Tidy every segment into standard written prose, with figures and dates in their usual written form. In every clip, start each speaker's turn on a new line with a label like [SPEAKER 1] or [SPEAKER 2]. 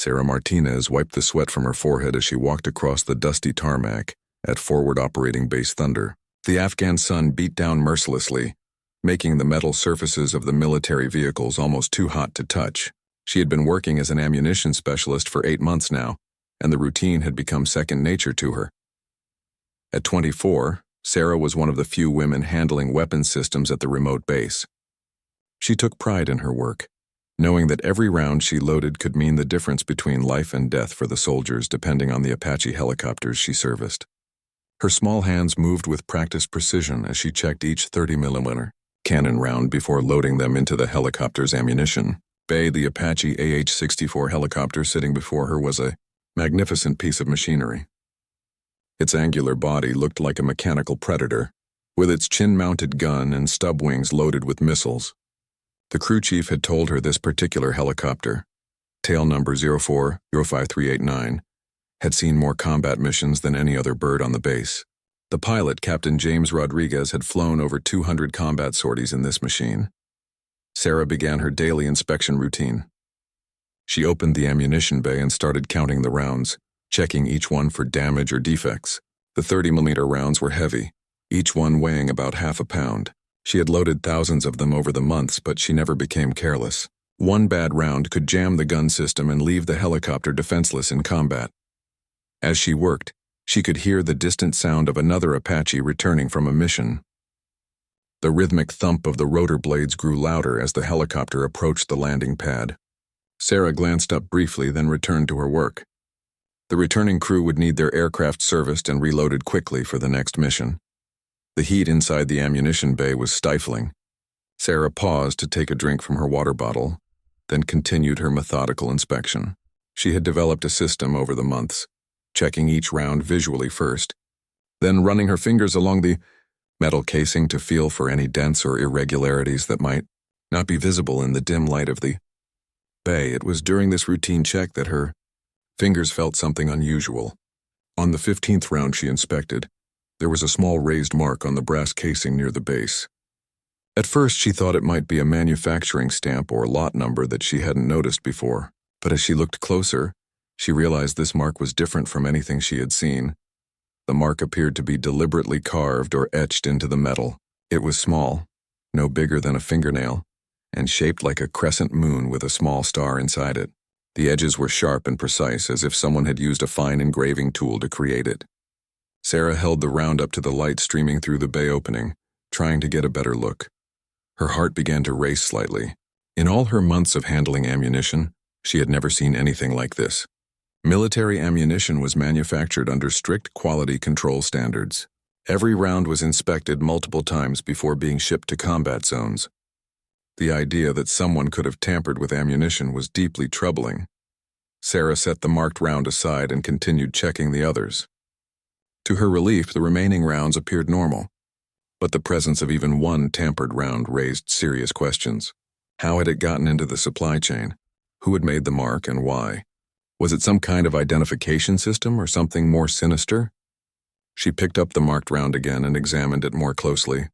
[SPEAKER 1] Sarah Martinez wiped the sweat from her forehead as she walked across the dusty tarmac at Forward Operating Base Thunder. The Afghan sun beat down mercilessly, making the metal surfaces of the military vehicles almost too hot to touch. She had been working as an ammunition specialist for 8 months now, and the routine had become second nature to her. At 24, Sarah was one of the few women handling weapons systems at the remote base. She took pride in her work, knowing that every round she loaded could mean the difference between life and death for the soldiers depending on the Apache helicopters she serviced. Her small hands moved with practiced precision as she checked each 30mm cannon round before loading them into the helicopter's ammunition bay. The Apache AH-64 helicopter sitting before her was a magnificent piece of machinery. Its angular body looked like a mechanical predator, with its chin-mounted gun and stub wings loaded with missiles. The crew chief had told her this particular helicopter, tail number 04-05389, had seen more combat missions than any other bird on the base. The pilot, Captain James Rodriguez, had flown over 200 combat sorties in this machine. Sarah began her daily inspection routine. She opened the ammunition bay and started counting the rounds, checking each one for damage or defects. The 30mm rounds were heavy, each one weighing about half a pound. She had loaded thousands of them over the months, but she never became careless. One bad round could jam the gun system and leave the helicopter defenseless in combat. As she worked, she could hear the distant sound of another Apache returning from a mission. The rhythmic thump of the rotor blades grew louder as the helicopter approached the landing pad. Sarah glanced up briefly, then returned to her work. The returning crew would need their aircraft serviced and reloaded quickly for the next mission. The heat inside the ammunition bay was stifling. Sarah paused to take a drink from her water bottle, then continued her methodical inspection. She had developed a system over the months, checking each round visually first, then running her fingers along the metal casing to feel for any dents or irregularities that might not be visible in the dim light of the bay. It was during this routine check that her fingers felt something unusual. On the 15th round she inspected, there was a small raised mark on the brass casing near the base. At first she thought it might be a manufacturing stamp or lot number that she hadn't noticed before, but as she looked closer, she realized this mark was different from anything she had seen. The mark appeared to be deliberately carved or etched into the metal. It was small, no bigger than a fingernail, and shaped like a crescent moon with a small star inside it. The edges were sharp and precise, as if someone had used a fine engraving tool to create it. Sarah held the round up to the light streaming through the bay opening, trying to get a better look. Her heart began to race slightly. In all her months of handling ammunition, she had never seen anything like this. Military ammunition was manufactured under strict quality control standards. Every round was inspected multiple times before being shipped to combat zones. The idea that someone could have tampered with ammunition was deeply troubling. Sarah set the marked round aside and continued checking the others. To her relief, the remaining rounds appeared normal, but the presence of even one tampered round raised serious questions. How had it gotten into the supply chain? Who had made the mark and why? Was it some kind of identification system or something more sinister? She picked up the marked round again and examined it more closely.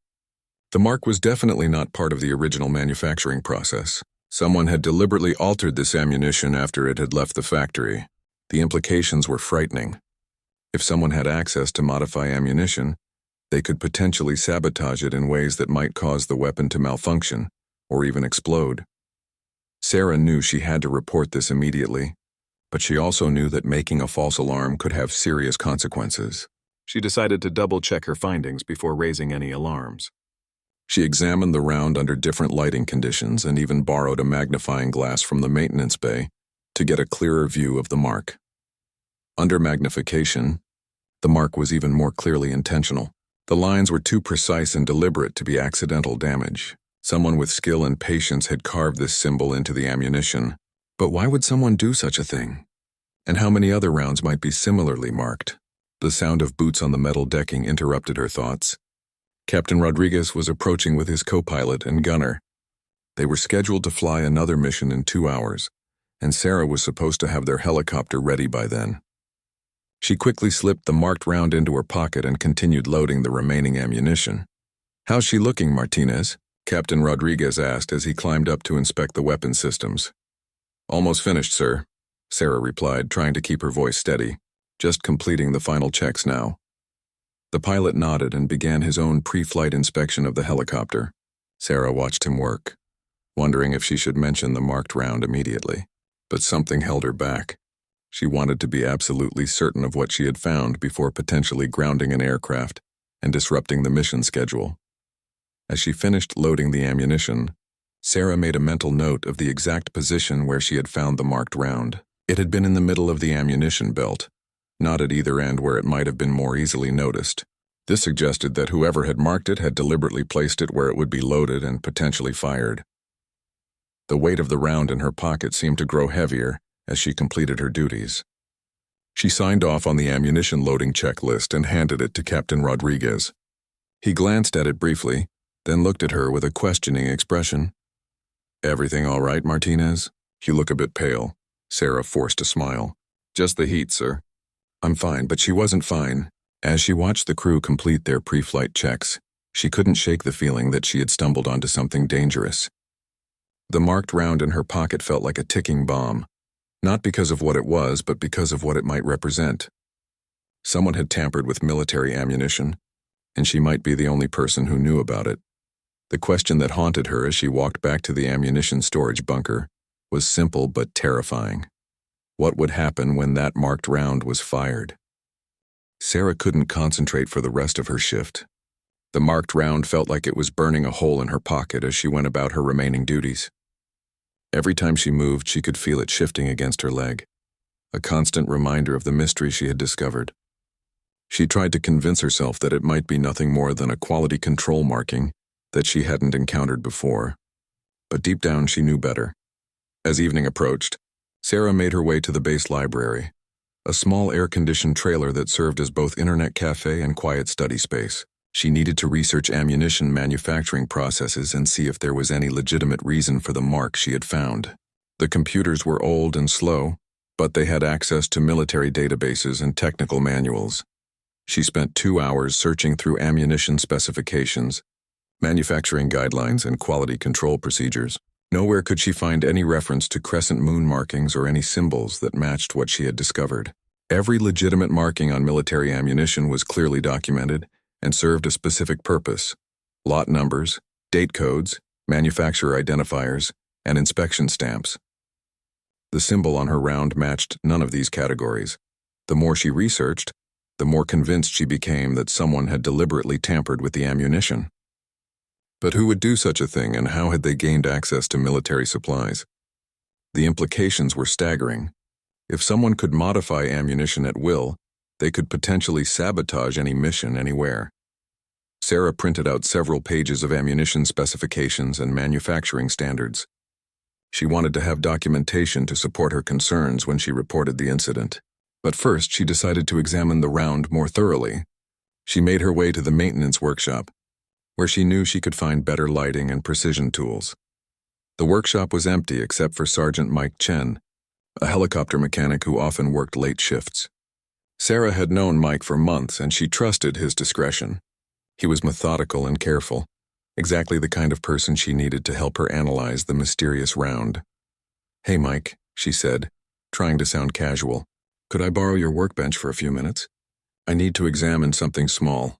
[SPEAKER 1] The mark was definitely not part of the original manufacturing process. Someone had deliberately altered this ammunition after it had left the factory. The implications were frightening. If someone had access to modify ammunition, they could potentially sabotage it in ways that might cause the weapon to malfunction or even explode. Sarah knew she had to report this immediately, but she also knew that making a false alarm could have serious consequences. She decided to double-check her findings before raising any alarms. She examined the round under different lighting conditions and even borrowed a magnifying glass from the maintenance bay to get a clearer view of the mark. Under magnification, the mark was even more clearly intentional. The lines were too precise and deliberate to be accidental damage. Someone with skill and patience had carved this symbol into the ammunition. But why would someone do such a thing? And how many other rounds might be similarly marked? The sound of boots on the metal decking interrupted her thoughts. Captain Rodriguez was approaching with his co-pilot and gunner. They were scheduled to fly another mission in 2 hours, and Sarah was supposed to have their helicopter ready by then. She quickly slipped the marked round into her pocket and continued loading the remaining ammunition. "How's she looking, Martinez?" Captain Rodriguez asked as he climbed up to inspect the weapon systems. "Almost finished, sir. Sarah replied, trying to keep her voice steady. Just completing the final checks now. The pilot nodded and began his own pre-flight inspection of the helicopter. Sarah watched him work, wondering if she should mention the marked round immediately. But something held her back. She wanted to be absolutely certain of what she had found before potentially grounding an aircraft and disrupting the mission schedule. As she finished loading the ammunition, Sarah made a mental note of the exact position where she had found the marked round. It had been in the middle of the ammunition belt, not at either end where it might have been more easily noticed. This suggested that whoever had marked it had deliberately placed it where it would be loaded and potentially fired. The weight of the round in her pocket seemed to grow heavier as she completed her duties. She signed off on the ammunition loading checklist and handed it to Captain Rodriguez. He glanced at it briefly, then looked at her with a questioning expression. "Everything all right, Martinez? You look a bit pale." Sarah forced a smile. "Just the heat, sir." "I'm fine," but she wasn't fine. As she watched the crew complete their pre-flight checks, she couldn't shake the feeling that she had stumbled onto something dangerous. The marked round in her pocket felt like a ticking bomb, not because of what it was, but because of what it might represent. Someone had tampered with military ammunition, and she might be the only person who knew about it. The question that haunted her as she walked back to the ammunition storage bunker was simple but terrifying. What would happen when that marked round was fired? Sarah couldn't concentrate for the rest of her shift. The marked round felt like it was burning a hole in her pocket as she went about her remaining duties. Every time she moved, she could feel it shifting against her leg, a constant reminder of the mystery she had discovered. She tried to convince herself that it might be nothing more than a quality control marking that she hadn't encountered before. But deep down, she knew better. As evening approached, Sarah made her way to the base library, a small air-conditioned trailer that served as both internet cafe and quiet study space. She needed to research ammunition manufacturing processes and see if there was any legitimate reason for the mark she had found. The computers were old and slow, but they had access to military databases and technical manuals. She spent 2 hours searching through ammunition specifications, manufacturing guidelines, and quality control procedures. Nowhere could she find any reference to crescent moon markings or any symbols that matched what she had discovered. Every legitimate marking on military ammunition was clearly documented and served a specific purpose: lot numbers, date codes, manufacturer identifiers, and inspection stamps. The symbol on her round matched none of these categories. The more she researched, the more convinced she became that someone had deliberately tampered with the ammunition. But who would do such a thing, and how had they gained access to military supplies? The implications were staggering. If someone could modify ammunition at will, they could potentially sabotage any mission anywhere. Sarah printed out several pages of ammunition specifications and manufacturing standards. She wanted to have documentation to support her concerns when she reported the incident. But first, she decided to examine the round more thoroughly. She made her way to the maintenance workshop, where she knew she could find better lighting and precision tools. The workshop was empty except for Sergeant Mike Chen, a helicopter mechanic who often worked late shifts. Sarah had known Mike for months, and she trusted his discretion. He was methodical and careful, exactly the kind of person she needed to help her analyze the mysterious round. "Hey, Mike," she said, trying to sound casual. "Could I borrow your workbench for a few minutes? I need to examine something small."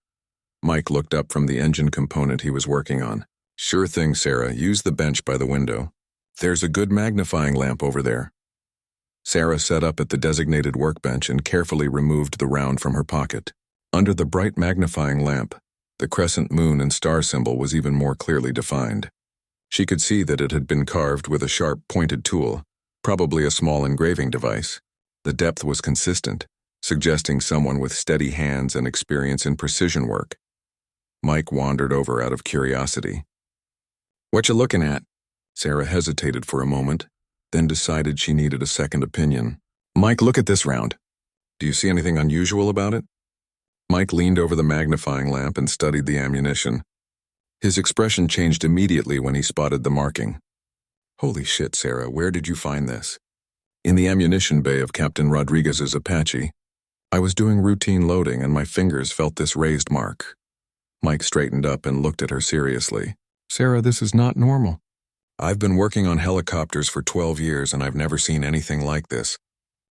[SPEAKER 1] Mike looked up from the engine component he was working on. "Sure thing, Sarah. Use the bench by the window. There's a good magnifying lamp over there." Sarah sat up at the designated workbench and carefully removed the round from her pocket. Under the bright magnifying lamp, the crescent moon and star symbol was even more clearly defined. She could see that it had been carved with a sharp, pointed tool, probably a small engraving device. The depth was consistent, suggesting someone with steady hands and experience in precision work. Mike wandered over out of curiosity. "What you looking at?" Sarah hesitated for a moment, then decided she needed a second opinion. "Mike, look at this round. Do you see anything unusual about it?" Mike leaned over the magnifying lamp and studied the ammunition. His expression changed immediately when he spotted the marking. "Holy shit, Sarah, where did you find this?" "In the ammunition bay of Captain Rodriguez's Apache. I was doing routine loading and my fingers felt this raised mark." Mike straightened up and looked at her seriously. "Sarah, this is not normal. I've been working on helicopters for 12 years and I've never seen anything like this.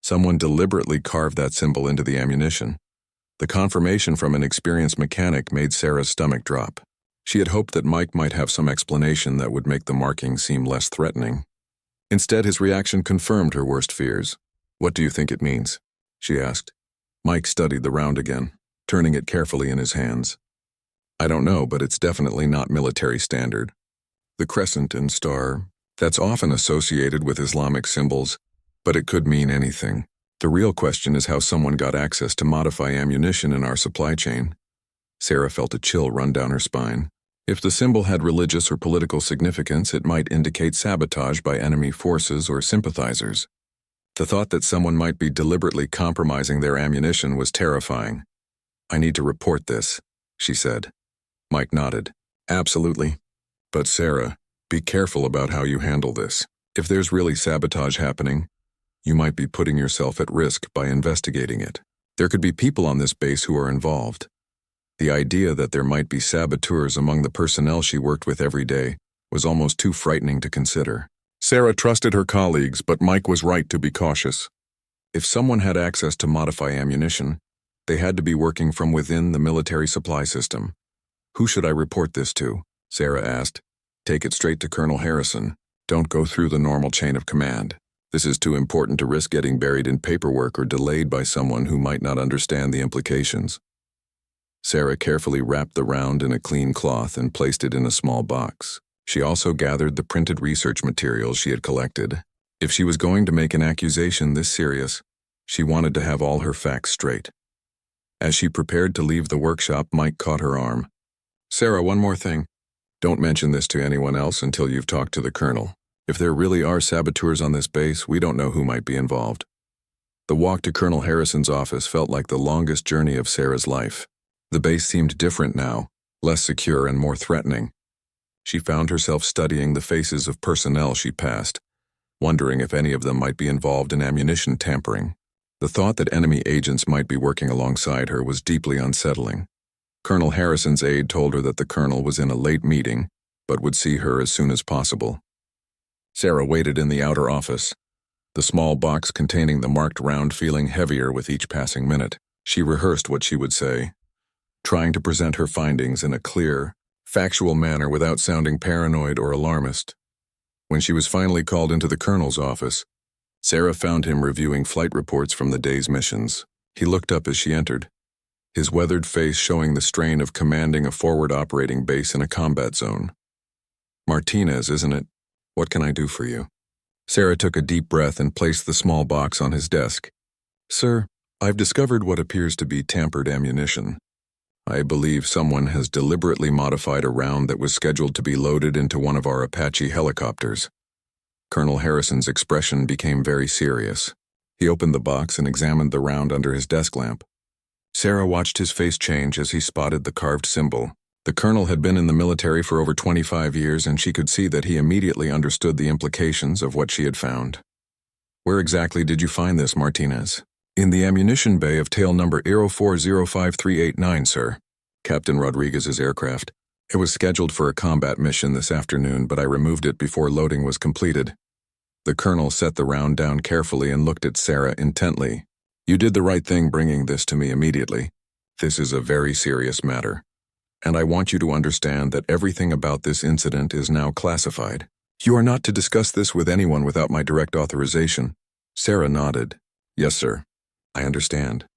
[SPEAKER 1] Someone deliberately carved that symbol into the ammunition. The confirmation from an experienced mechanic made Sarah's stomach drop. She had hoped that Mike might have some explanation that would make the marking seem less threatening. Instead, his reaction confirmed her worst fears. "What do you think it means?" she asked. Mike studied the round again, turning it carefully in his hands. "I don't know, but it's definitely not military standard. The crescent and star, that's often associated with Islamic symbols, but it could mean anything. The real question is how someone got access to modify ammunition in our supply chain." Sarah felt a chill run down her spine. If the symbol had religious or political significance, it might indicate sabotage by enemy forces or sympathizers. The thought that someone might be deliberately compromising their ammunition was terrifying. "I need to report this," she said. Mike nodded. "Absolutely. But Sarah, be careful about how you handle this. If there's really sabotage happening, you might be putting yourself at risk by investigating it. There could be people on this base who are involved." The idea that there might be saboteurs among the personnel she worked with every day was almost too frightening to consider. Sarah trusted her colleagues, but Mike was right to be cautious. If someone had access to modify ammunition, they had to be working from within the military supply system. "Who should I report this to?" Sarah asked. "Take it straight to Colonel Harrison. Don't go through the normal chain of command. This is too important to risk getting buried in paperwork or delayed by someone who might not understand the implications." Sarah carefully wrapped the round in a clean cloth and placed it in a small box. She also gathered the printed research materials she had collected. If she was going to make an accusation this serious, she wanted to have all her facts straight. As she prepared to leave the workshop, Mike caught her arm. "Sarah, one more thing. Don't mention this to anyone else until you've talked to the colonel. If there really are saboteurs on this base, we don't know who might be involved." The walk to Colonel Harrison's office felt like the longest journey of Sarah's life. The base seemed different now, less secure and more threatening. She found herself studying the faces of personnel she passed, wondering if any of them might be involved in ammunition tampering. The thought that enemy agents might be working alongside her was deeply unsettling. Colonel Harrison's aide told her that the colonel was in a late meeting, but would see her as soon as possible. Sarah waited in the outer office, the small box containing the marked round feeling heavier with each passing minute. She rehearsed what she would say, trying to present her findings in a clear, factual manner without sounding paranoid or alarmist. When she was finally called into the colonel's office, Sarah found him reviewing flight reports from the day's missions. He looked up as she entered, his weathered face showing the strain of commanding a forward operating base in a combat zone. "Martinez, isn't it? What can I do for you?" Sarah took a deep breath and placed the small box on his desk. "Sir, I've discovered what appears to be tampered ammunition. I believe someone has deliberately modified a round that was scheduled to be loaded into one of our Apache helicopters." Colonel Harrison's expression became very serious. He opened the box and examined the round under his desk lamp. Sarah watched his face change as he spotted the carved symbol. The colonel had been in the military for over 25 years, and she could see that he immediately understood the implications of what she had found. "Where exactly did you find this, Martinez?" "In the ammunition bay of tail number 04055389, sir. Captain Rodriguez's aircraft. It was scheduled for a combat mission this afternoon, but I removed it before loading was completed." The colonel set the round down carefully and looked at Sarah intently. "You did the right thing bringing this to me immediately. This is a very serious matter, and I want you to understand that everything about this incident is now classified. You are not to discuss this with anyone without my direct authorization." Sarah nodded. "Yes, sir. I understand.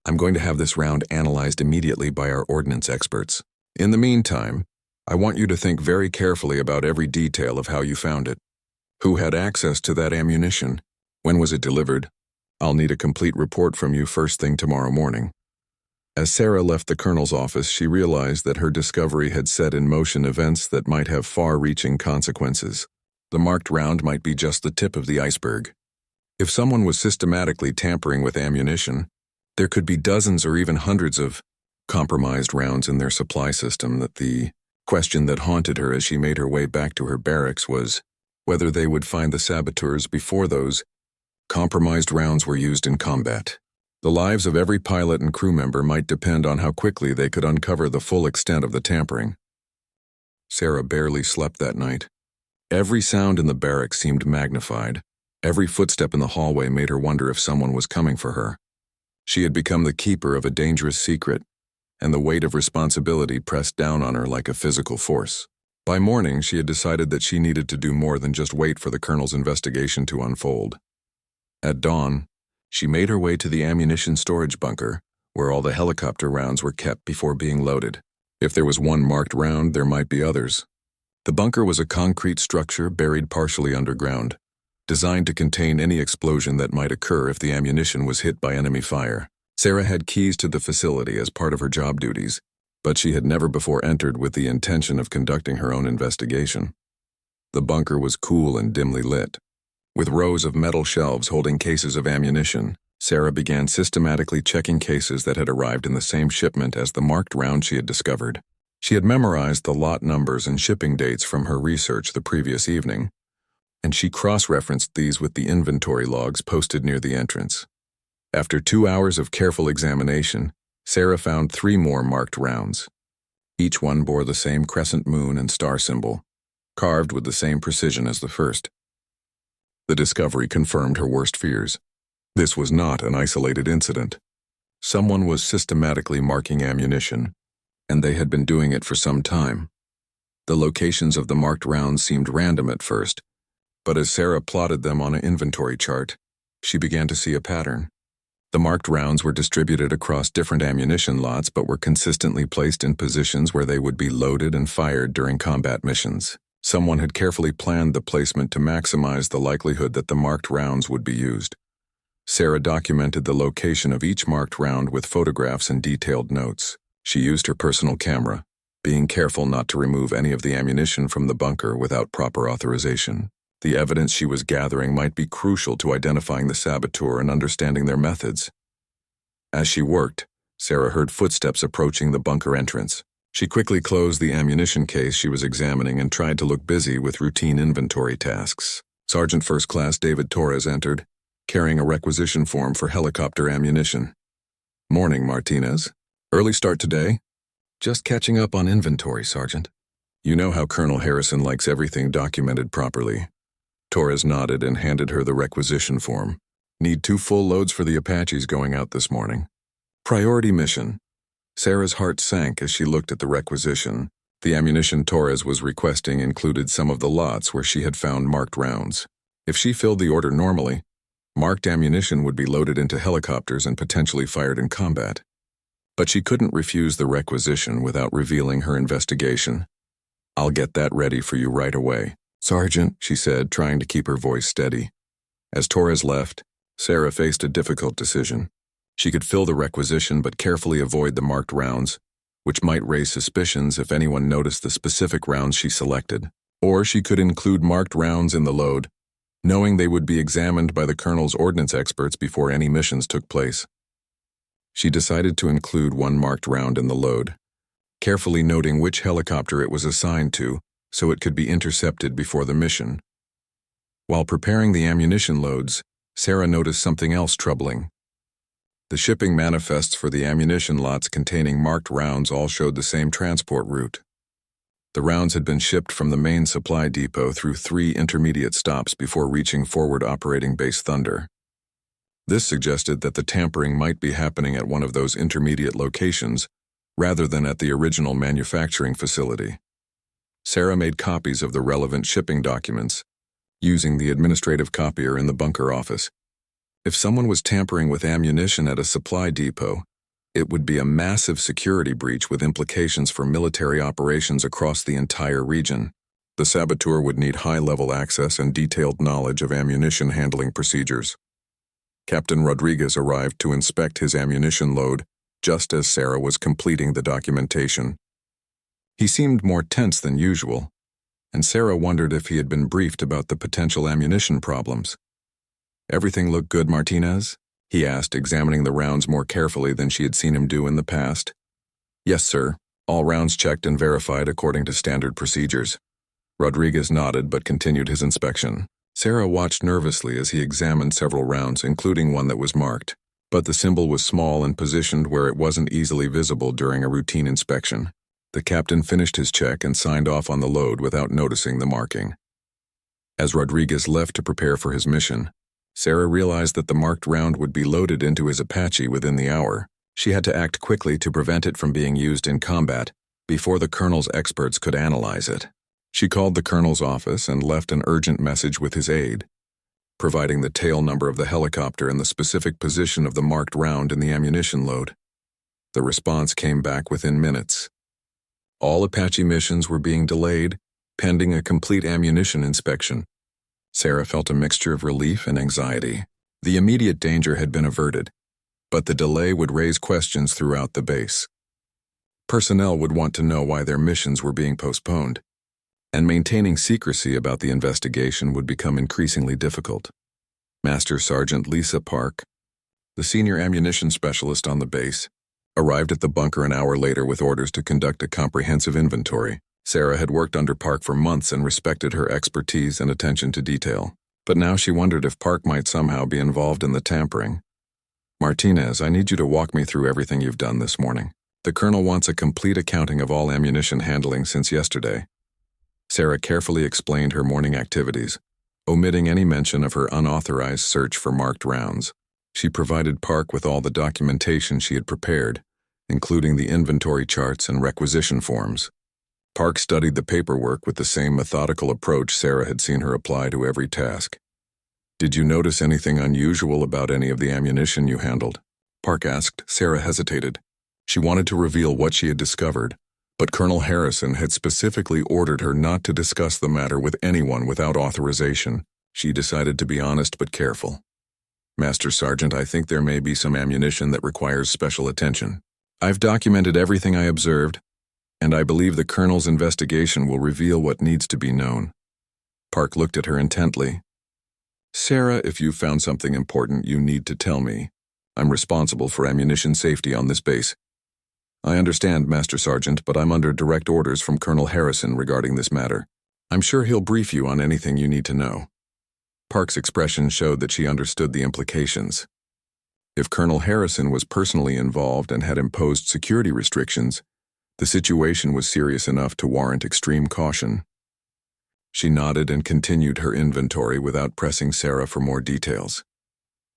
[SPEAKER 1] I'm going to have this round analyzed immediately by our ordnance experts. In the meantime, I want you to think very carefully about every detail of how you found it. Who had access to that ammunition? When was it delivered? I'll need a complete report from you first thing tomorrow morning." As Sarah left the colonel's office, she realized that her discovery had set in motion events that might have far-reaching consequences. The marked round might be just the tip of the iceberg. If someone was systematically tampering with ammunition, there could be dozens or even hundreds of compromised rounds in their supply system. The question that haunted her as she made her way back to her barracks was whether they would find the saboteurs before those compromised rounds were used in combat. The lives of every pilot and crew member might depend on how quickly they could uncover the full extent of the tampering. Sarah barely slept that night. Every sound in the barracks seemed magnified. Every footstep in the hallway made her wonder if someone was coming for her. She had become the keeper of a dangerous secret, and the weight of responsibility pressed down on her like a physical force. By morning, she had decided that she needed to do more than just wait for the colonel's investigation to unfold. At dawn, she made her way to the ammunition storage bunker, where all the helicopter rounds were kept before being loaded. If there was one marked round, there might be others. The bunker was a concrete structure buried partially underground, designed to contain any explosion that might occur if the ammunition was hit by enemy fire. Sarah had keys to the facility as part of her job duties, but she had never before entered with the intention of conducting her own investigation. The bunker was cool and dimly lit. With rows of metal shelves holding cases of ammunition, Sarah began systematically checking cases that had arrived in the same shipment as the marked round she had discovered. She had memorized the lot numbers and shipping dates from her research the previous evening, and she cross-referenced these with the inventory logs posted near the entrance. After 2 hours of careful examination, Sarah found 3 more marked rounds. Each one bore the same crescent moon and star symbol, carved with the same precision as the first. The discovery confirmed her worst fears. This was not an isolated incident. Someone was systematically marking ammunition, and they had been doing it for some time. The locations of the marked rounds seemed random at first, but as Sarah plotted them on an inventory chart, she began to see a pattern. The marked rounds were distributed across different ammunition lots but were consistently placed in positions where they would be loaded and fired during combat missions. Someone had carefully planned the placement to maximize the likelihood that the marked rounds would be used. Sarah documented the location of each marked round with photographs and detailed notes. She used her personal camera, being careful not to remove any of the ammunition from the bunker without proper authorization. The evidence she was gathering might be crucial to identifying the saboteur and understanding their methods. As she worked, Sarah heard footsteps approaching the bunker entrance. She quickly closed the ammunition case she was examining and tried to look busy with routine inventory tasks. Sergeant First Class David Torres entered, carrying a requisition form for helicopter ammunition. "Morning, Martinez. Early start today?" "Just catching up on inventory, Sergeant." "You know how Colonel Harrison likes everything documented properly." Torres nodded and handed her the requisition form. "Need 2 full loads for the Apaches going out this morning." "Priority mission." Sarah's heart sank as she looked at the requisition. The ammunition Torres was requesting included some of the lots where she had found marked rounds. If she filled the order normally, marked ammunition would be loaded into helicopters and potentially fired in combat. But she couldn't refuse the requisition without revealing her investigation. "I'll get that ready for you right away." "Sergeant," she said, trying to keep her voice steady. As Torres left, Sarah faced a difficult decision. She could fill the requisition but carefully avoid the marked rounds, which might raise suspicions if anyone noticed the specific rounds she selected. Or she could include marked rounds in the load, knowing they would be examined by the Colonel's ordnance experts before any missions took place. She decided to include 1 marked round in the load, carefully noting which helicopter it was assigned to so it could be intercepted before the mission. While preparing the ammunition loads, Sarah noticed something else troubling. The shipping manifests for the ammunition lots containing marked rounds all showed the same transport route. The rounds had been shipped from the main supply depot through 3 intermediate stops before reaching Forward Operating Base Thunder. This suggested that the tampering might be happening at one of those intermediate locations rather than at the original manufacturing facility. Sarah made copies of the relevant shipping documents, using the administrative copier in the bunker office. If someone was tampering with ammunition at a supply depot, it would be a massive security breach with implications for military operations across the entire region. The saboteur would need high-level access and detailed knowledge of ammunition handling procedures. Captain Rodriguez arrived to inspect his ammunition load just as Sarah was completing the documentation. He seemed more tense than usual, and Sarah wondered if he had been briefed about the potential ammunition problems. "Everything look good, Martinez?" he asked, examining the rounds more carefully than she had seen him do in the past. "Yes, sir. All rounds checked and verified according to standard procedures." Rodriguez nodded but continued his inspection. Sarah watched nervously as he examined several rounds, including one that was marked, but the symbol was small and positioned where it wasn't easily visible during a routine inspection. The captain finished his check and signed off on the load without noticing the marking. As Rodriguez left to prepare for his mission, Sarah realized that the marked round would be loaded into his Apache within the hour. She had to act quickly to prevent it from being used in combat before the colonel's experts could analyze it. She called the colonel's office and left an urgent message with his aide, providing the tail number of the helicopter and the specific position of the marked round in the ammunition load. The response came back within minutes. All Apache missions were being delayed, pending a complete ammunition inspection. Sarah felt a mixture of relief and anxiety. The immediate danger had been averted, but the delay would raise questions throughout the base. Personnel would want to know why their missions were being postponed, and maintaining secrecy about the investigation would become increasingly difficult. Master Sergeant Lisa Park, the senior ammunition specialist on the base, arrived at the bunker an hour later with orders to conduct a comprehensive inventory. Sarah had worked under Park for months and respected her expertise and attention to detail, but now she wondered if Park might somehow be involved in the tampering. "Martinez, I need you to walk me through everything you've done this morning. The colonel wants a complete accounting of all ammunition handling since yesterday." Sarah carefully explained her morning activities, omitting any mention of her unauthorized search for marked rounds. She provided Park with all the documentation she had prepared, including the inventory charts and requisition forms. Park studied the paperwork with the same methodical approach Sarah had seen her apply to every task. "Did you notice anything unusual about any of the ammunition you handled?" Park asked. Sarah hesitated. She wanted to reveal what she had discovered, but Colonel Harrison had specifically ordered her not to discuss the matter with anyone without authorization. She decided to be honest but careful. "Master Sergeant, I think there may be some ammunition that requires special attention. I've documented everything I observed, and I believe the Colonel's investigation will reveal what needs to be known." Park looked at her intently. "Sarah, if you found something important, you need to tell me. I'm responsible for ammunition safety on this base." "I understand, Master Sergeant, but I'm under direct orders from Colonel Harrison regarding this matter. I'm sure he'll brief you on anything you need to know." Park's expression showed that she understood the implications. If Colonel Harrison was personally involved and had imposed security restrictions, the situation was serious enough to warrant extreme caution. She nodded and continued her inventory without pressing Sarah for more details.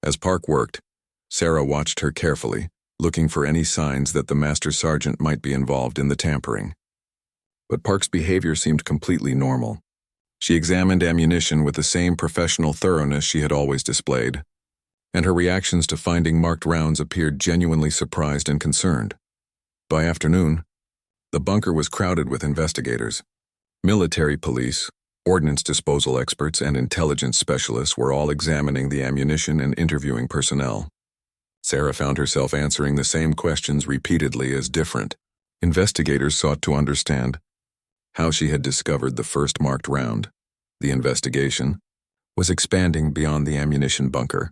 [SPEAKER 1] As Park worked, Sarah watched her carefully, looking for any signs that the Master Sergeant might be involved in the tampering. But Park's behavior seemed completely normal. She examined ammunition with the same professional thoroughness she had always displayed, and her reactions to finding marked rounds appeared genuinely surprised and concerned. By afternoon, the bunker was crowded with investigators. Military police, ordnance disposal experts, and intelligence specialists were all examining the ammunition and interviewing personnel. Sarah found herself answering the same questions repeatedly as different. Investigators sought to understand how she had discovered the first marked round. The investigation was expanding beyond the ammunition bunker.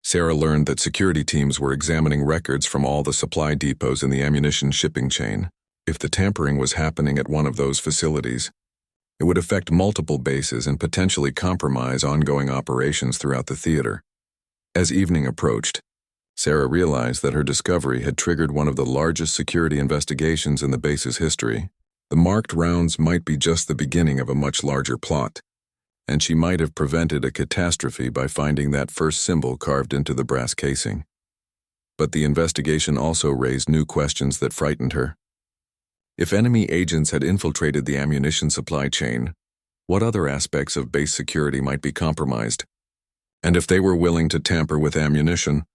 [SPEAKER 1] Sarah learned that security teams were examining records from all the supply depots in the ammunition shipping chain. If the tampering was happening at one of those facilities, it would affect multiple bases and potentially compromise ongoing operations throughout the theater. As evening approached, Sarah realized that her discovery had triggered one of the largest security investigations in the base's history. The marked rounds might be just the beginning of a much larger plot, and she might have prevented a catastrophe by finding that first symbol carved into the brass casing. But the investigation also raised new questions that frightened her. If enemy agents had infiltrated the ammunition supply chain, what other aspects of base security might be compromised? And if they were willing to tamper with ammunition,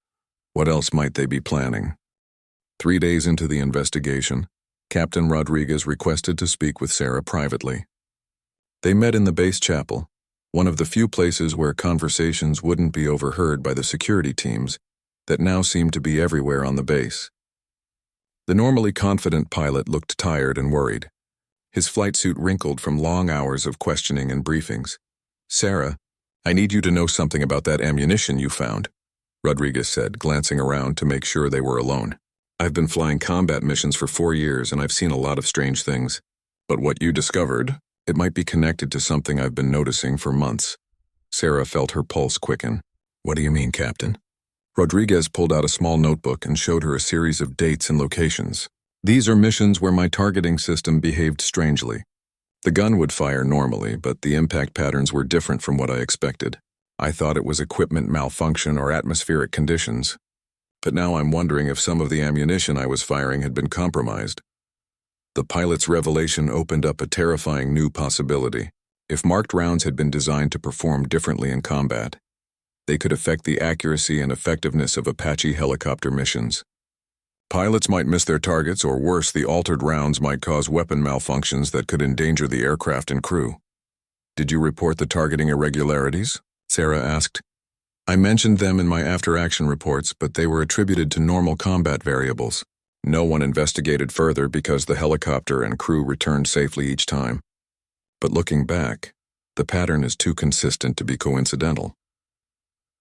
[SPEAKER 1] what else might they be planning? 3 days into the investigation, Captain Rodriguez requested to speak with Sarah privately. They met in the base chapel, one of the few places where conversations wouldn't be overheard by the security teams that now seemed to be everywhere on the base. The normally confident pilot looked tired and worried, his flight suit wrinkled from long hours of questioning and briefings. "Sarah, I need you to know something about that ammunition you found," Rodriguez said, glancing around to make sure they were alone. "I've been flying combat missions for 4 years and I've seen a lot of strange things. But what you discovered, it might be connected to something I've been noticing for months." Sarah felt her pulse quicken. "What do you mean, Captain?" Rodriguez pulled out a small notebook and showed her a series of dates and locations. "These are missions where my targeting system behaved strangely. The gun would fire normally, but the impact patterns were different from what I expected. I thought it was equipment malfunction or atmospheric conditions. But now I'm wondering if some of the ammunition I was firing had been compromised. The pilot's revelation opened up a terrifying new possibility. If marked rounds had been designed to perform differently in combat, they could affect the accuracy and effectiveness of Apache helicopter missions. Pilots might miss their targets, or worse, the altered rounds might cause weapon malfunctions that could endanger the aircraft and crew. Did you report the targeting irregularities? Sarah asked. I mentioned them in my after-action reports, but they were attributed to normal combat variables. No one investigated further because the helicopter and crew returned safely each time. But looking back, the pattern is too consistent to be coincidental.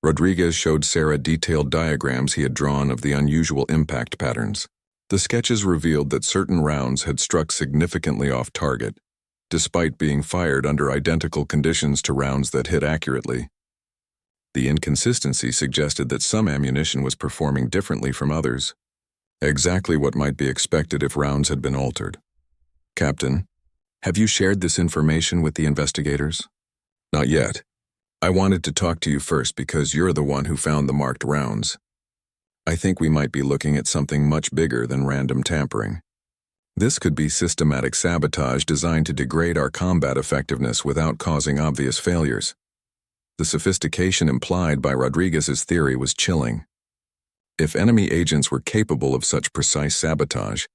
[SPEAKER 1] Rodriguez showed Sarah detailed diagrams he had drawn of the unusual impact patterns. The sketches revealed that certain rounds had struck significantly off target, despite being fired under identical conditions to rounds that hit accurately. The inconsistency suggested that some ammunition was performing differently from others, exactly what might be expected if rounds had been altered. Captain, have you shared this information with the investigators? Not yet. I wanted to talk to you first because you're the one who found the marked rounds. I think we might be looking at something much bigger than random tampering. This could be systematic sabotage designed to degrade our combat effectiveness without causing obvious failures. The sophistication implied by Rodriguez's theory was chilling. If enemy agents were capable of such precise sabotage,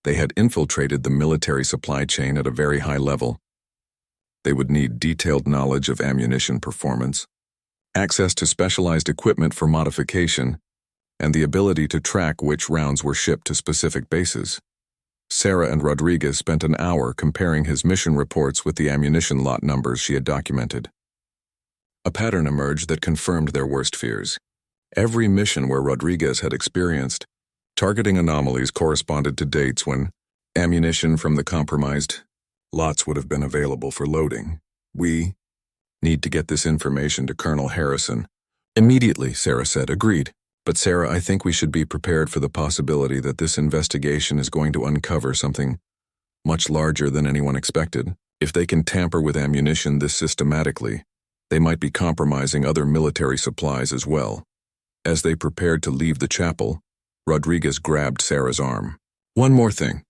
[SPEAKER 1] they had infiltrated the military supply chain at a very high level. They would need detailed knowledge of ammunition performance, access to specialized equipment for modification, and the ability to track which rounds were shipped to specific bases. Sarah and Rodriguez spent an hour comparing his mission reports with the ammunition lot numbers she had documented. A pattern emerged that confirmed their worst fears. Every mission where Rodriguez had experienced targeting anomalies corresponded to dates when ammunition from the compromised lots would have been available for loading. We need to get this information to Colonel Harrison. Immediately, Sarah said. Agreed. But Sarah, I think we should be prepared for the possibility that this investigation is going to uncover something much larger than anyone expected. If they can tamper with ammunition this systematically, they might be compromising other military supplies as well. As they prepared to leave the chapel, Rodriguez grabbed Sarah's arm. One more thing.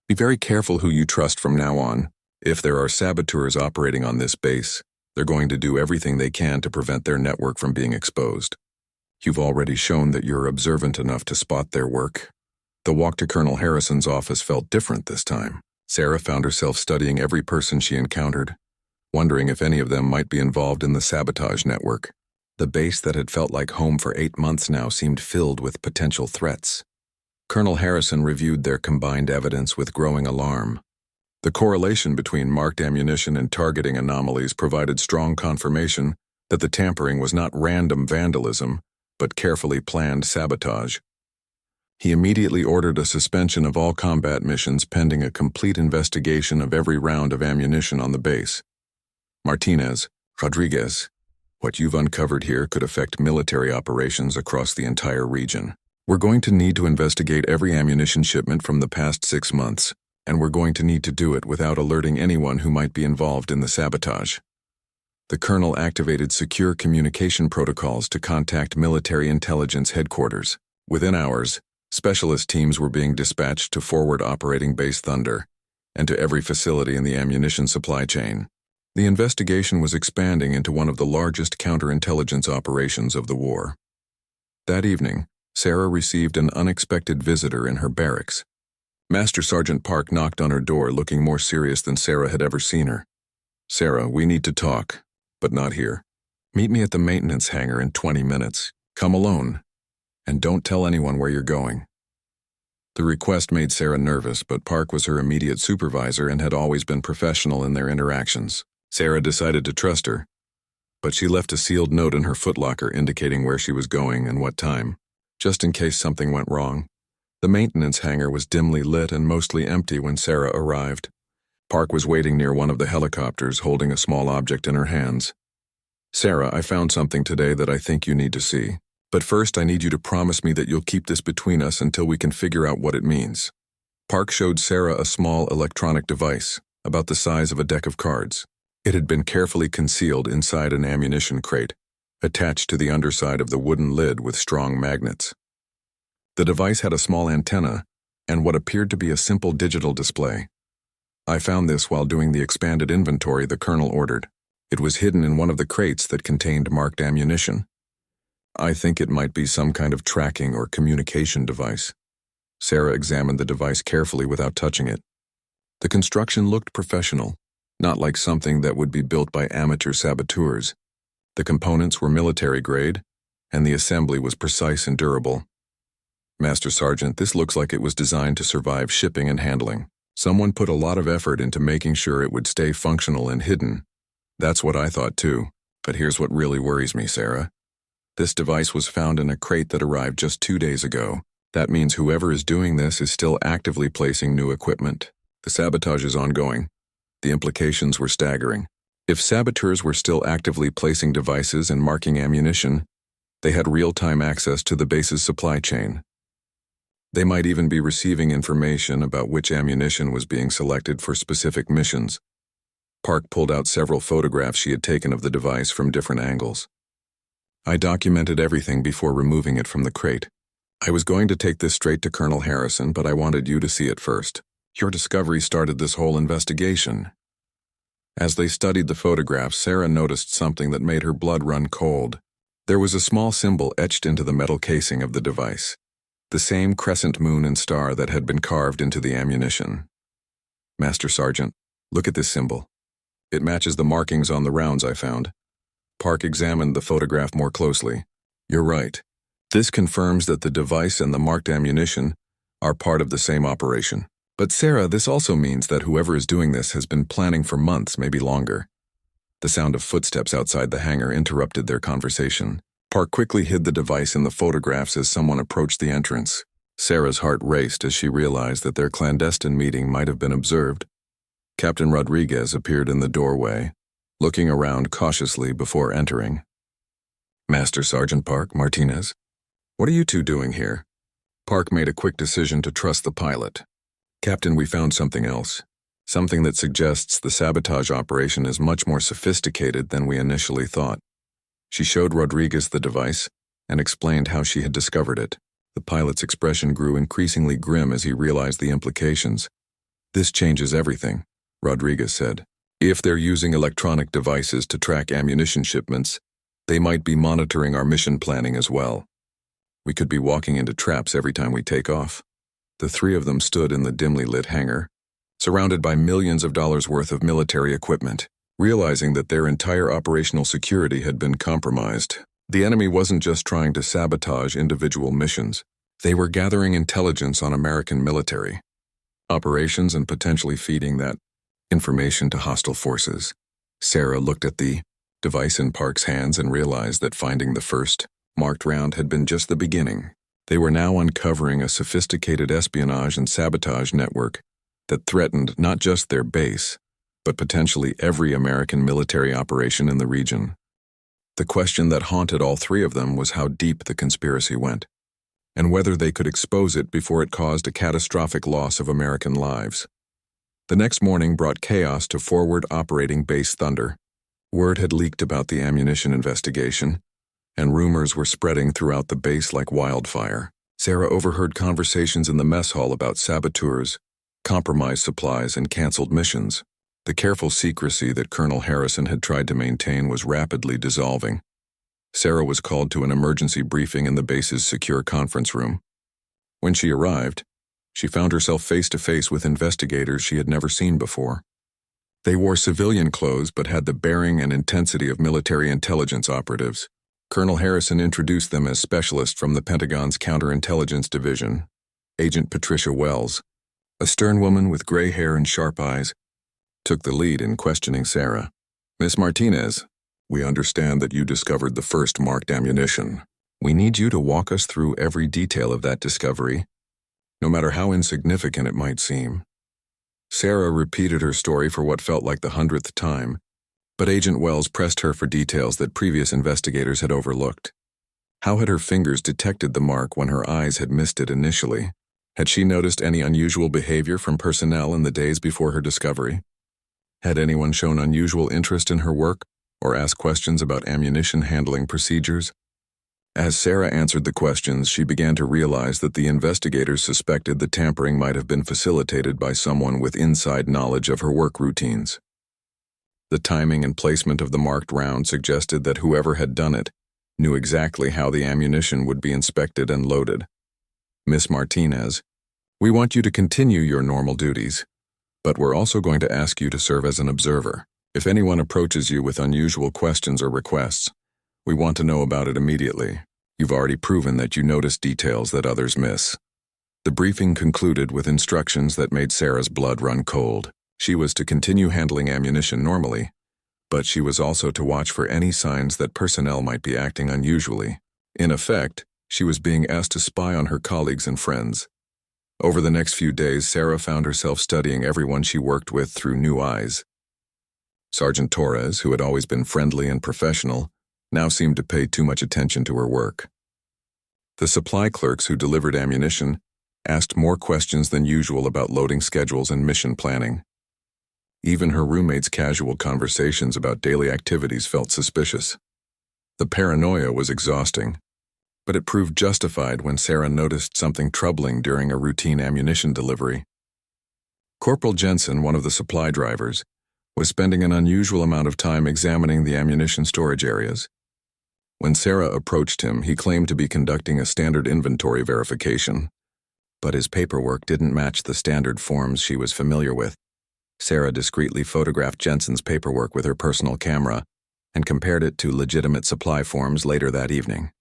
[SPEAKER 1] Be very careful who you trust from now on. If there are saboteurs operating on this base, they're going to do everything they can to prevent their network from being exposed. You've already shown that you're observant enough to spot their work. The walk to Colonel Harrison's office felt different this time. Sarah found herself studying every person she encountered, wondering if any of them might be involved in the sabotage network. The base that had felt like home for 8 months now seemed filled with potential threats. Colonel Harrison reviewed their combined evidence with growing alarm. The correlation between marked ammunition and targeting anomalies provided strong confirmation that the tampering was not random vandalism, but carefully planned sabotage. He immediately ordered a suspension of all combat missions pending a complete investigation of every round of ammunition on the base. Martinez, Rodriguez, what you've uncovered here could affect military operations across the entire region. We're going to need to investigate every ammunition shipment from the past 6 months, and we're going to need to do it without alerting anyone who might be involved in the sabotage. The colonel activated secure communication protocols to contact military intelligence headquarters. Within hours, specialist teams were being dispatched to forward operating Base Thunder and to every facility in the ammunition supply chain. The investigation was expanding into one of the largest counterintelligence operations of the war. That evening, Sarah received an unexpected visitor in her barracks. Master Sergeant Park knocked on her door, looking more serious than Sarah had ever seen her. Sarah, we need to talk, but not here. Meet me at the maintenance hangar in 20 minutes. Come alone, and don't tell anyone where you're going. The request made Sarah nervous, but Park was her immediate supervisor and had always been professional in their interactions. Sarah decided to trust her, but she left a sealed note in her footlocker indicating where she was going and what time, just in case something went wrong. The maintenance hangar was dimly lit and mostly empty when Sarah arrived. Park was waiting near one of the helicopters, holding a small object in her hands. Sarah, I found something today that I think you need to see. But first, I need you to promise me that you'll keep this between us until we can figure out what it means. Park showed Sarah a small electronic device, about the size of a deck of cards. It had been carefully concealed inside an ammunition crate, attached to the underside of the wooden lid with strong magnets. The device had a small antenna and what appeared to be a simple digital display. I found this while doing the expanded inventory the colonel ordered. It was hidden in one of the crates that contained marked ammunition. I think it might be some kind of tracking or communication device. Sarah examined the device carefully without touching it. The construction looked professional, not like something that would be built by amateur saboteurs. The components were military grade, and the assembly was precise and durable. Master Sergeant, this looks like it was designed to survive shipping and handling. Someone put a lot of effort into making sure it would stay functional and hidden. That's what I thought too, but here's what really worries me, Sarah. This device was found in a crate that arrived just 2 days ago. That means whoever is doing this is still actively placing new equipment. The sabotage is ongoing. The implications were staggering. If saboteurs were still actively placing devices and marking ammunition, they had real-time access to the base's supply chain. They might even be receiving information about which ammunition was being selected for specific missions. Park pulled out several photographs she had taken of the device from different angles. I documented everything before removing it from the crate. I was going to take this straight to Colonel Harrison, but I wanted you to see it first. Your discovery started this whole investigation. As they studied the photographs, Sarah noticed something that made her blood run cold. There was a small symbol etched into the metal casing of the device. The same crescent moon and star that had been carved into the ammunition. Master Sergeant, look at this symbol. It matches the markings on the rounds I found. Park examined the photograph more closely. You're right. This confirms that the device and the marked ammunition are part of the same operation. But Sarah, this also means that whoever is doing this has been planning for months, maybe longer. The sound of footsteps outside the hangar interrupted their conversation. Park quickly hid the device in the photographs as someone approached the entrance. Sarah's heart raced as she realized that their clandestine meeting might have been observed. Captain Rodriguez appeared in the doorway, looking around cautiously before entering. Master Sergeant Park, Martinez, what are you two doing here? Park made a quick decision to trust the pilot. Captain, we found something else. Something that suggests the sabotage operation is much more sophisticated than we initially thought. She showed Rodriguez the device and explained how she had discovered it. The pilot's expression grew increasingly grim as he realized the implications. This changes everything, Rodriguez said. If they're using electronic devices to track ammunition shipments, they might be monitoring our mission planning as well. We could be walking into traps every time we take off. The three of them stood in the dimly lit hangar, surrounded by millions of dollars worth of military equipment. Realizing that their entire operational security had been compromised. The enemy wasn't just trying to sabotage individual missions. They were gathering intelligence on American military operations and potentially feeding that information to hostile forces. Sarah looked at the device in Park's hands and realized that finding the first marked round had been just the beginning. They were now uncovering a sophisticated espionage and sabotage network that threatened not just their base, but potentially every American military operation in the region. The question that haunted all three of them was how deep the conspiracy went, and whether they could expose it before it caused a catastrophic loss of American lives. The next morning brought chaos to Forward Operating Base Thunder. Word had leaked about the ammunition investigation, and rumors were spreading throughout the base like wildfire. Sarah overheard conversations in the mess hall about saboteurs, compromised supplies, and canceled missions. The careful secrecy that Colonel Harrison had tried to maintain was rapidly dissolving. Sarah was called to an emergency briefing in the base's secure conference room. When she arrived, she found herself face-to-face with investigators she had never seen before. They wore civilian clothes but had the bearing and intensity of military intelligence operatives. Colonel Harrison introduced them as specialists from the Pentagon's Counterintelligence Division. Agent Patricia Wells, a stern woman with gray hair and sharp eyes, took the lead in questioning Sarah. Miss Martinez, we understand that you discovered the first marked ammunition. We need you to walk us through every detail of that discovery, no matter how insignificant it might seem. Sarah repeated her story for what felt like the 100th time, but Agent Wells pressed her for details that previous investigators had overlooked. How had her fingers detected the mark when her eyes had missed it initially? Had she noticed any unusual behavior from personnel in the days before her discovery? Had anyone shown unusual interest in her work, or ask questions about ammunition handling procedures? As Sarah answered the questions, she began to realize that the investigators suspected the tampering might have been facilitated by someone with inside knowledge of her work routines. The timing and placement of the marked round suggested that whoever had done it knew exactly how the ammunition would be inspected and loaded. Miss Martinez, we want you to continue your normal duties, but we're also going to ask you to serve as an observer. If anyone approaches you with unusual questions or requests, we want to know about it immediately. You've already proven that you notice details that others miss. The briefing concluded with instructions that made Sarah's blood run cold. She was to continue handling ammunition normally, but she was also to watch for any signs that personnel might be acting unusually. In effect, she was being asked to spy on her colleagues and friends. Over the next few days, Sarah found herself studying everyone she worked with through new eyes. Sergeant Torres, who had always been friendly and professional, now seemed to pay too much attention to her work. The supply clerks who delivered ammunition asked more questions than usual about loading schedules and mission planning. Even her roommates' casual conversations about daily activities felt suspicious. The paranoia was exhausting, but it proved justified when Sarah noticed something troubling during a routine ammunition delivery. Corporal Jensen, one of the supply drivers, was spending an unusual amount of time examining the ammunition storage areas. When Sarah approached him, he claimed to be conducting a standard inventory verification, but his paperwork didn't match the standard forms she was familiar with. Sarah discreetly photographed Jensen's paperwork with her personal camera and compared it to legitimate supply forms later that evening.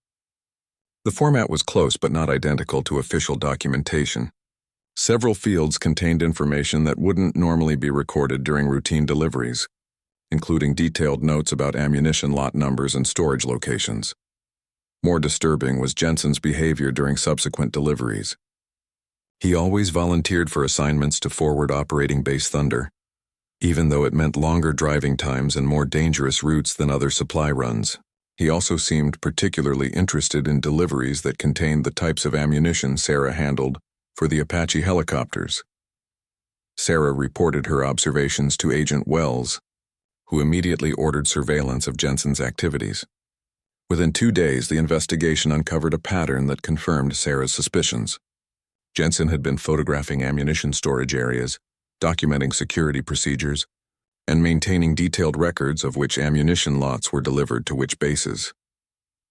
[SPEAKER 1] The format was close but not identical to official documentation. Several fields contained information that wouldn't normally be recorded during routine deliveries, including detailed notes about ammunition lot numbers and storage locations. More disturbing was Jensen's behavior during subsequent deliveries. He always volunteered for assignments to Forward Operating Base Thunder, even though it meant longer driving times and more dangerous routes than other supply runs. He also seemed particularly interested in deliveries that contained the types of ammunition Sarah handled for the Apache helicopters. Sarah reported her observations to Agent Wells, who immediately ordered surveillance of Jensen's activities. Within 2 days, the investigation uncovered a pattern that confirmed Sarah's suspicions. Jensen had been photographing ammunition storage areas, documenting security procedures, and maintaining detailed records of which ammunition lots were delivered to which bases.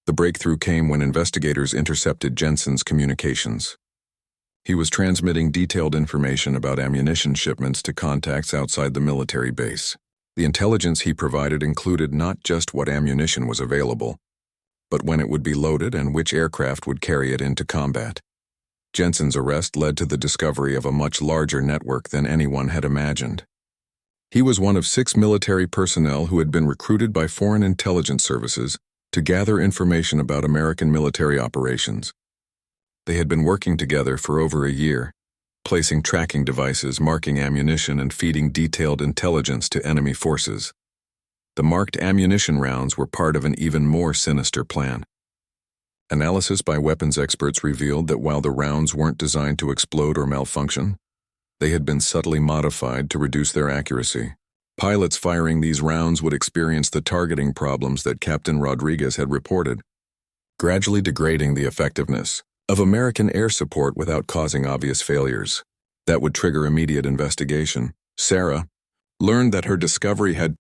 [SPEAKER 1] The breakthrough came when investigators intercepted Jensen's communications. He was transmitting detailed information about ammunition shipments to contacts outside the military base. The intelligence he provided included not just what ammunition was available, but when it would be loaded and which aircraft would carry it into combat. Jensen's arrest led to the discovery of a much larger network than anyone had imagined. He was one of 6 military personnel who had been recruited by foreign intelligence services to gather information about American military operations. They had been working together for over a year, placing tracking devices, marking ammunition, and feeding detailed intelligence to enemy forces. The marked ammunition rounds were part of an even more sinister plan. Analysis by weapons experts revealed that while the rounds weren't designed to explode or malfunction, they had been subtly modified to reduce their accuracy. Pilots firing these rounds would experience the targeting problems that Captain Rodriguez had reported, gradually degrading the effectiveness of American air support without causing obvious failures. That would trigger immediate investigation. Sarah learned that her discovery had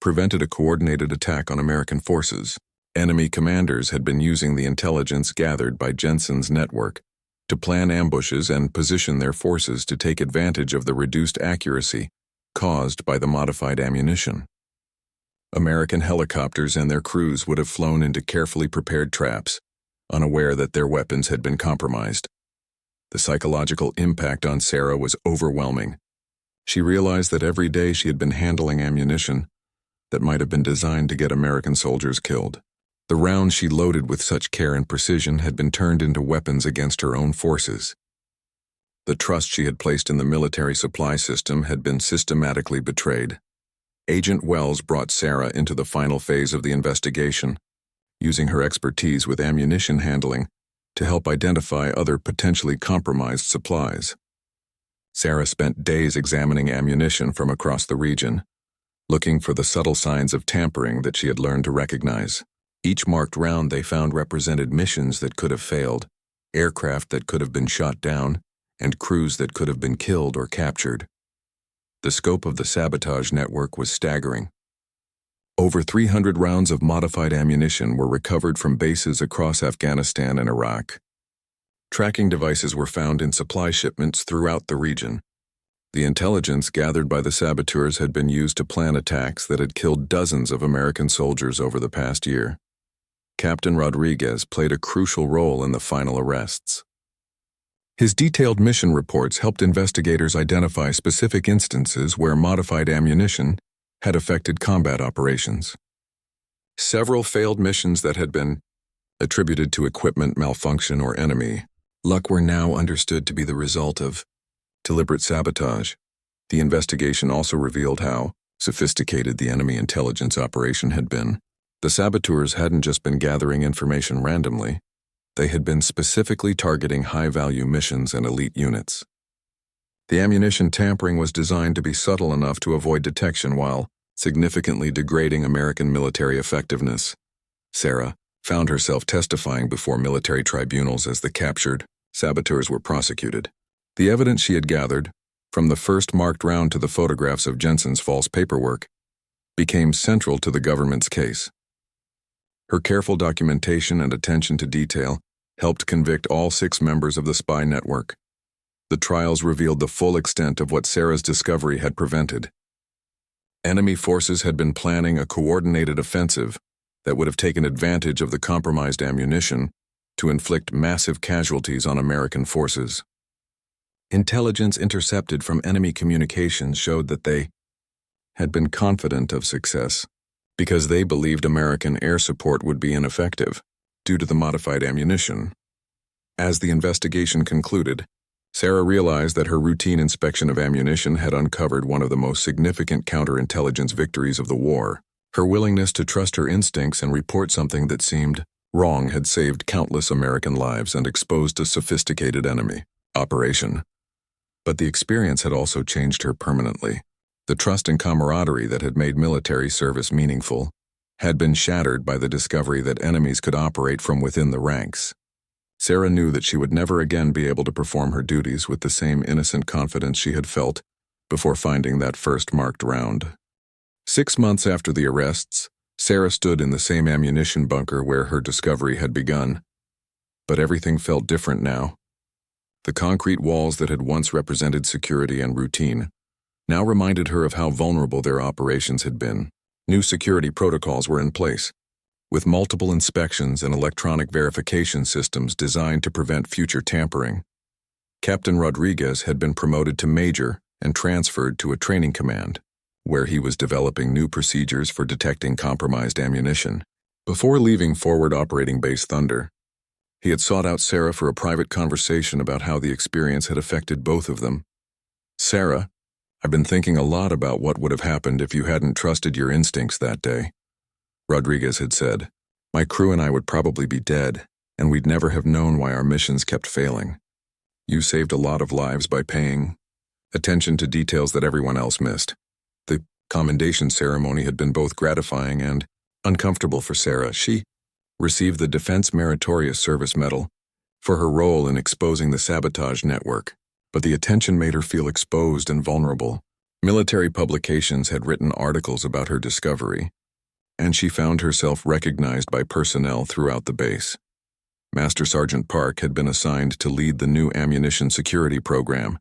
[SPEAKER 1] prevented a coordinated attack on American forces. Enemy commanders had been using the intelligence gathered by Jensen's network to plan ambushes and position their forces to take advantage of the reduced accuracy caused by the modified ammunition. American helicopters and their crews would have flown into carefully prepared traps, unaware that their weapons had been compromised. The psychological impact on Sarah was overwhelming. She realized that every day she had been handling ammunition that might have been designed to get American soldiers killed. The rounds she loaded with such care and precision had been turned into weapons against her own forces. The trust she had placed in the military supply system had been systematically betrayed. Agent Wells brought Sarah into the final phase of the investigation, using her expertise with ammunition handling to help identify other potentially compromised supplies. Sarah spent days examining ammunition from across the region, looking for the subtle signs of tampering that she had learned to recognize. Each marked round they found represented missions that could have failed, aircraft that could have been shot down, and crews that could have been killed or captured. The scope of the sabotage network was staggering. Over 300 rounds of modified ammunition were recovered from bases across Afghanistan and Iraq. Tracking devices were found in supply shipments throughout the region. The intelligence gathered by the saboteurs had been used to plan attacks that had killed dozens of American soldiers over the past year. Captain Rodriguez played a crucial role in the final arrests. His detailed mission reports helped investigators identify specific instances where modified ammunition had affected combat operations. Several failed missions that had been attributed to equipment malfunction or enemy luck were now understood to be the result of deliberate sabotage. The investigation also revealed how sophisticated the enemy intelligence operation had been. The saboteurs hadn't just been gathering information randomly. They had been specifically targeting high-value missions and elite units. The ammunition tampering was designed to be subtle enough to avoid detection while significantly degrading American military effectiveness. Sarah found herself testifying before military tribunals as the captured saboteurs were prosecuted. The evidence she had gathered, from the first marked round to the photographs of Jensen's false paperwork, became central to the government's case. Her careful documentation and attention to detail helped convict all 6 members of the spy network. The trials revealed the full extent of what Sarah's discovery had prevented. Enemy forces had been planning a coordinated offensive that would have taken advantage of the compromised ammunition to inflict massive casualties on American forces. Intelligence intercepted from enemy communications showed that they had been confident of success because they believed American air support would be ineffective due to the modified ammunition. As the investigation concluded, Sarah realized that her routine inspection of ammunition had uncovered one of the most significant counterintelligence victories of the war. Her willingness to trust her instincts and report something that seemed wrong had saved countless American lives and exposed a sophisticated enemy operation. But the experience had also changed her permanently. The trust and camaraderie that had made military service meaningful had been shattered by the discovery that enemies could operate from within the ranks. Sarah knew that she would never again be able to perform her duties with the same innocent confidence she had felt before finding that first marked round. 6 months after the arrests, Sarah stood in the same ammunition bunker where her discovery had begun. But everything felt different now. The concrete walls that had once represented security and routine now reminded her of how vulnerable their operations had been. New security protocols were in place, with multiple inspections and electronic verification systems designed to prevent future tampering. Captain Rodriguez had been promoted to major and transferred to a training command, where he was developing new procedures for detecting compromised ammunition. Before leaving Forward Operating Base Thunder, he had sought out Sarah for a private conversation about how the experience had affected both of them. "Sarah, I've been thinking a lot about what would have happened if you hadn't trusted your instincts that day," Rodriguez had said. "My crew and I would probably be dead, and we'd never have known why our missions kept failing. You saved a lot of lives by paying attention to details that everyone else missed." The commendation ceremony had been both gratifying and uncomfortable for Sarah. She received the Defense Meritorious Service Medal for her role in exposing the sabotage network, but the attention made her feel exposed and vulnerable. Military publications had written articles about her discovery, and she found herself recognized by personnel throughout the base. Master Sergeant Park had been assigned to lead the new ammunition security program,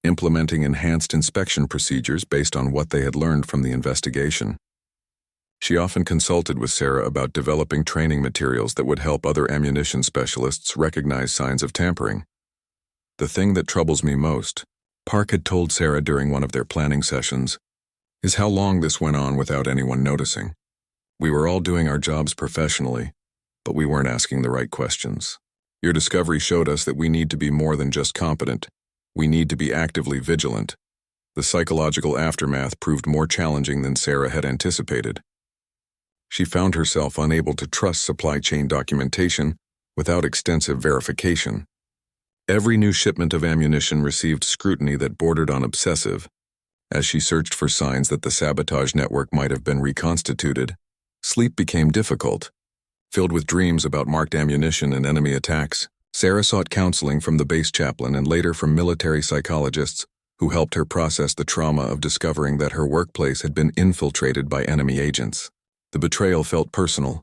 [SPEAKER 1] implementing enhanced inspection procedures based on what they had learned from the investigation. She often consulted with Sarah about developing training materials that would help other ammunition specialists recognize signs of tampering. "The thing that troubles me most," Park had told Sarah during one of their planning sessions, "is how long this went on without anyone noticing. We were all doing our jobs professionally, but we weren't asking the right questions. Your discovery showed us that we need to be more than just competent. We need to be actively vigilant." The psychological aftermath proved more challenging than Sarah had anticipated. She found herself unable to trust supply chain documentation without extensive verification. Every new shipment of ammunition received scrutiny that bordered on obsessive, As she searched for signs that the sabotage network might have been reconstituted, sleep became difficult. Filled with dreams about marked ammunition and enemy attacks, Sarah sought counseling from the base chaplain and later from military psychologists who helped her process the trauma of discovering that her workplace had been infiltrated by enemy agents. The betrayal felt personal,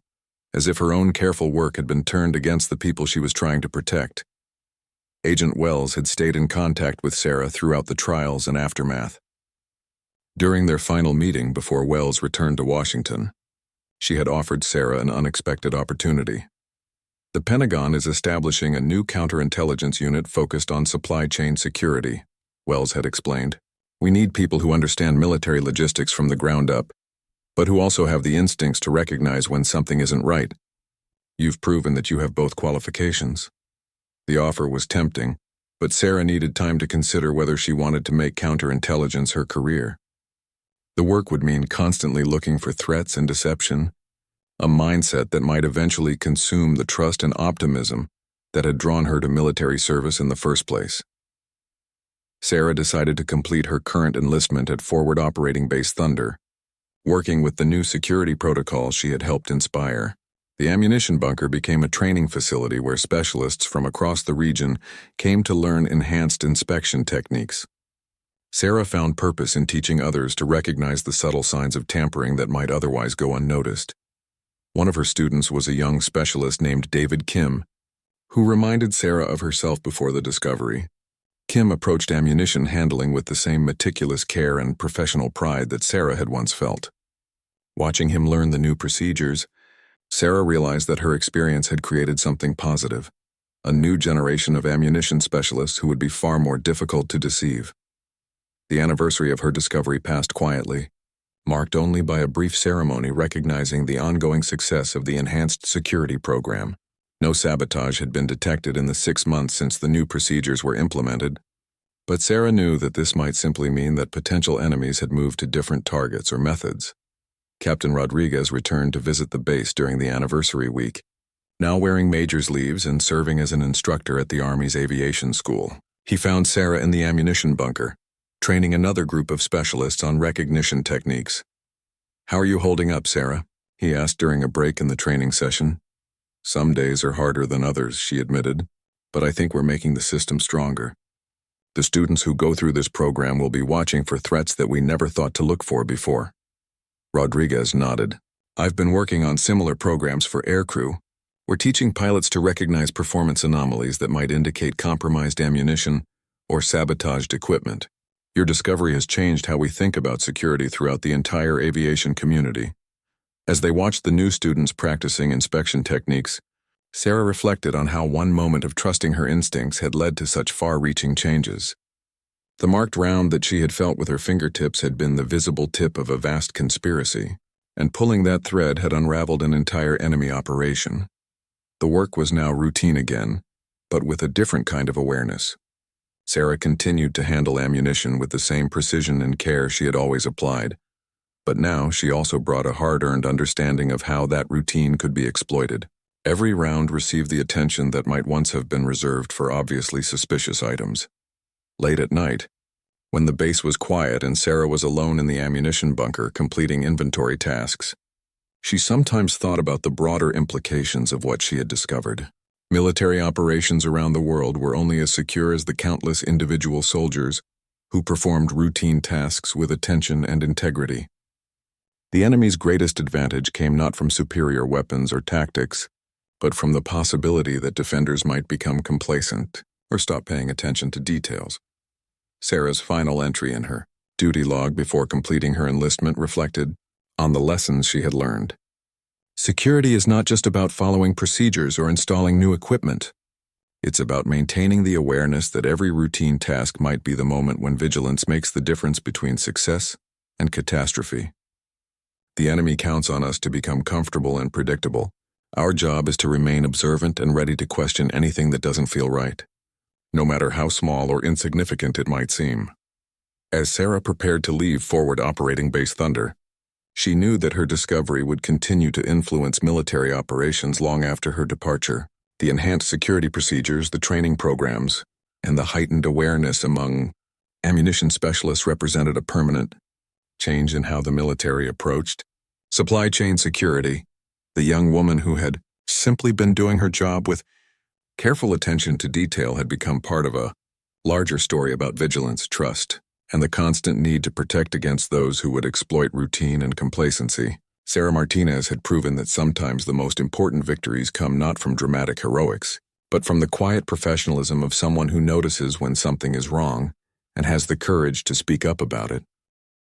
[SPEAKER 1] as if her own careful work had been turned against the people she was trying to protect. Agent Wells had stayed in contact with Sarah throughout the trials and aftermath. During their final meeting before Wells returned to Washington, she had offered Sarah an unexpected opportunity. The Pentagon is establishing a new counterintelligence unit focused on supply chain security, Wells had explained. We need people who understand military logistics from the ground up, but who also have the instincts to recognize when something isn't right. You've proven that you have both qualifications. The offer was tempting, but Sarah needed time to consider whether she wanted to make counterintelligence her career. The work would mean constantly looking for threats and deception, a mindset that might eventually consume the trust and optimism that had drawn her to military service in the first place. Sarah decided to complete her current enlistment at Forward Operating Base Thunder, working with the new security protocols she had helped inspire. The ammunition bunker became a training facility where specialists from across the region came to learn enhanced inspection techniques. Sarah found purpose in teaching others to recognize the subtle signs of tampering that might otherwise go unnoticed. One of her students was a young specialist named David Kim, who reminded Sarah of herself before the discovery. Kim approached ammunition handling with the same meticulous care and professional pride that Sarah had once felt. Watching him learn the new procedures, Sarah realized that her experience had created something positive, a new generation of ammunition specialists who would be far more difficult to deceive. The anniversary of her discovery passed quietly, marked only by a brief ceremony recognizing the ongoing success of the enhanced security program. No sabotage had been detected in the 6 months since the new procedures were implemented, but Sarah knew that this might simply mean that potential enemies had moved to different targets or methods. Captain Rodriguez returned to visit the base during the anniversary week, now wearing major's leaves and serving as an instructor at the Army's aviation school. He found Sarah in the ammunition bunker, training another group of specialists on recognition techniques. "How are you holding up, Sarah?" he asked during a break in the training session. "Some days are harder than others," she admitted, "but I think we're making the system stronger. The students who go through this program will be watching for threats that we never thought to look for before." Rodriguez nodded. "I've been working on similar programs for aircrew. We're teaching pilots to recognize performance anomalies that might indicate compromised ammunition or sabotaged equipment. Your discovery has changed how we think about security throughout the entire aviation community." As they watched the new students practicing inspection techniques, Sarah reflected on how one moment of trusting her instincts had led to such far-reaching changes. The marked round that she had felt with her fingertips had been the visible tip of a vast conspiracy, and pulling that thread had unraveled an entire enemy operation. The work was now routine again, but with a different kind of awareness. Sarah continued to handle ammunition with the same precision and care she had always applied, but now she also brought a hard-earned understanding of how that routine could be exploited. Every round received the attention that might once have been reserved for obviously suspicious items. Late at night, when the base was quiet and Sarah was alone in the ammunition bunker completing inventory tasks, she sometimes thought about the broader implications of what she had discovered. Military operations around the world were only as secure as the countless individual soldiers who performed routine tasks with attention and integrity. The enemy's greatest advantage came not from superior weapons or tactics, but from the possibility that defenders might become complacent or stop paying attention to details. Sarah's final entry in her duty log before completing her enlistment reflected on the lessons she had learned. Security is not just about following procedures or installing new equipment. It's about maintaining the awareness that every routine task might be the moment when vigilance makes the difference between success and catastrophe. The enemy counts on us to become comfortable and predictable. Our job is to remain observant and ready to question anything that doesn't feel right, no matter how small or insignificant it might seem. As Sarah prepared to leave Forward Operating Base Thunder, she knew that her discovery would continue to influence military operations long after her departure. The enhanced security procedures, the training programs, and the heightened awareness among Ammunition specialists represented a permanent change in how the military approached supply chain security. The young woman who had simply been doing her job with careful attention to detail had become part of a larger story about vigilance, trust, and the constant need to protect against those who would exploit routine and complacency. Sarah Martinez had proven that sometimes the most important victories come not from dramatic heroics, but from the quiet professionalism of someone who notices when something is wrong and has the courage to speak up about it.